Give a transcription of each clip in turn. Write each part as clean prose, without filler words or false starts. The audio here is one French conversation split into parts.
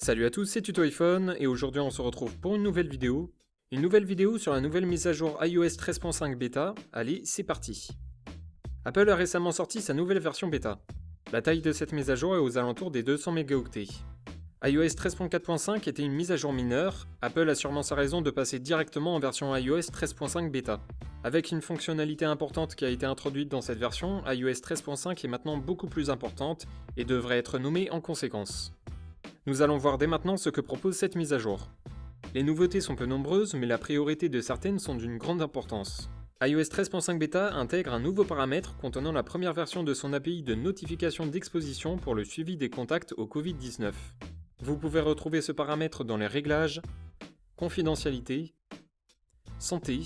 Salut à tous, c'est Tuto iPhone et aujourd'hui on se retrouve pour une nouvelle vidéo. Une nouvelle vidéo sur la nouvelle mise à jour iOS 13.5 bêta. Allez, c'est parti. Apple a récemment sorti sa nouvelle version bêta. La taille de cette mise à jour est aux alentours des 200 mégaoctets. iOS 13.4.5 était une mise à jour mineure, Apple a sûrement sa raison de passer directement en version iOS 13.5 bêta. Avec une fonctionnalité importante qui a été introduite dans cette version, iOS 13.5 est maintenant beaucoup plus importante et devrait être nommée en conséquence. Nous allons voir dès maintenant ce que propose cette mise à jour. Les nouveautés sont peu nombreuses, mais la priorité de certaines sont d'une grande importance. iOS 13.5 bêta intègre un nouveau paramètre contenant la première version de son API de notification d'exposition pour le suivi des contacts au Covid-19. Vous pouvez retrouver ce paramètre dans les réglages, confidentialité, santé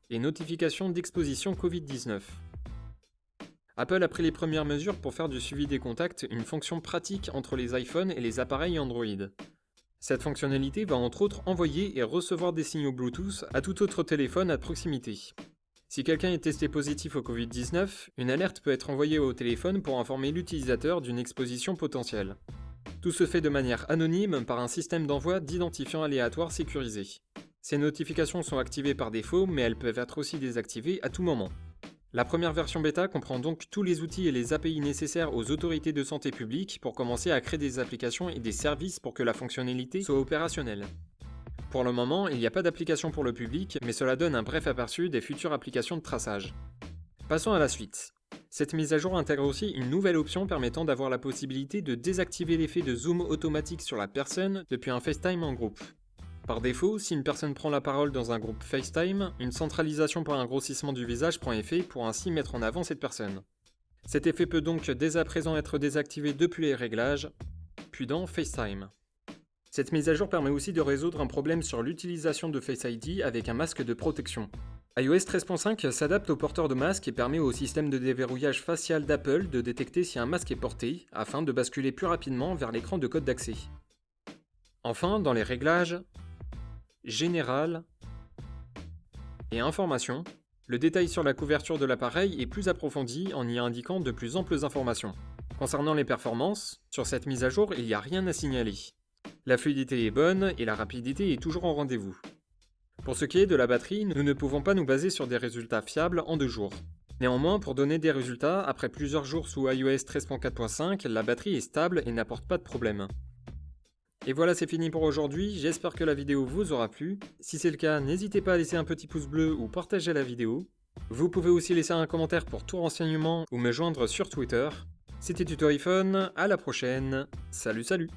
et notification d'exposition Covid-19. Apple a pris les premières mesures pour faire du suivi des contacts une fonction pratique entre les iPhones et les appareils Android. Cette fonctionnalité va entre autres envoyer et recevoir des signaux Bluetooth à tout autre téléphone à proximité. Si quelqu'un est testé positif au Covid-19, une alerte peut être envoyée au téléphone pour informer l'utilisateur d'une exposition potentielle. Tout se fait de manière anonyme par un système d'envoi d'identifiants aléatoires sécurisé. Ces notifications sont activées par défaut, mais elles peuvent être aussi désactivées à tout moment. La première version bêta comprend donc tous les outils et les API nécessaires aux autorités de santé publique pour commencer à créer des applications et des services pour que la fonctionnalité soit opérationnelle. Pour le moment, il n'y a pas d'application pour le public, mais cela donne un bref aperçu des futures applications de traçage. Passons à la suite. Cette mise à jour intègre aussi une nouvelle option permettant d'avoir la possibilité de désactiver l'effet de zoom automatique sur la personne depuis un FaceTime en groupe. Par défaut, si une personne prend la parole dans un groupe FaceTime, une centralisation par un grossissement du visage prend effet pour ainsi mettre en avant cette personne. Cet effet peut donc dès à présent être désactivé depuis les réglages, puis dans FaceTime. Cette mise à jour permet aussi de résoudre un problème sur l'utilisation de Face ID avec un masque de protection. iOS 13.5 s'adapte aux porteurs de masques et permet au système de déverrouillage facial d'Apple de détecter si un masque est porté, afin de basculer plus rapidement vers l'écran de code d'accès. Enfin, dans les réglages, Général et Information, le détail sur la couverture de l'appareil est plus approfondi en y indiquant de plus amples informations. Concernant les performances, sur cette mise à jour, il n'y a rien à signaler. La fluidité est bonne et la rapidité est toujours en rendez-vous. Pour ce qui est de la batterie, nous ne pouvons pas nous baser sur des résultats fiables en 2 jours. Néanmoins, pour donner des résultats, après plusieurs jours sous iOS 13.4.5, la batterie est stable et n'apporte pas de problème. Et voilà, c'est fini pour aujourd'hui, j'espère que la vidéo vous aura plu. Si c'est le cas, n'hésitez pas à laisser un petit pouce bleu ou partager la vidéo. Vous pouvez aussi laisser un commentaire pour tout renseignement ou me joindre sur Twitter. C'était Tuto iPhone, à la prochaine, salut salut!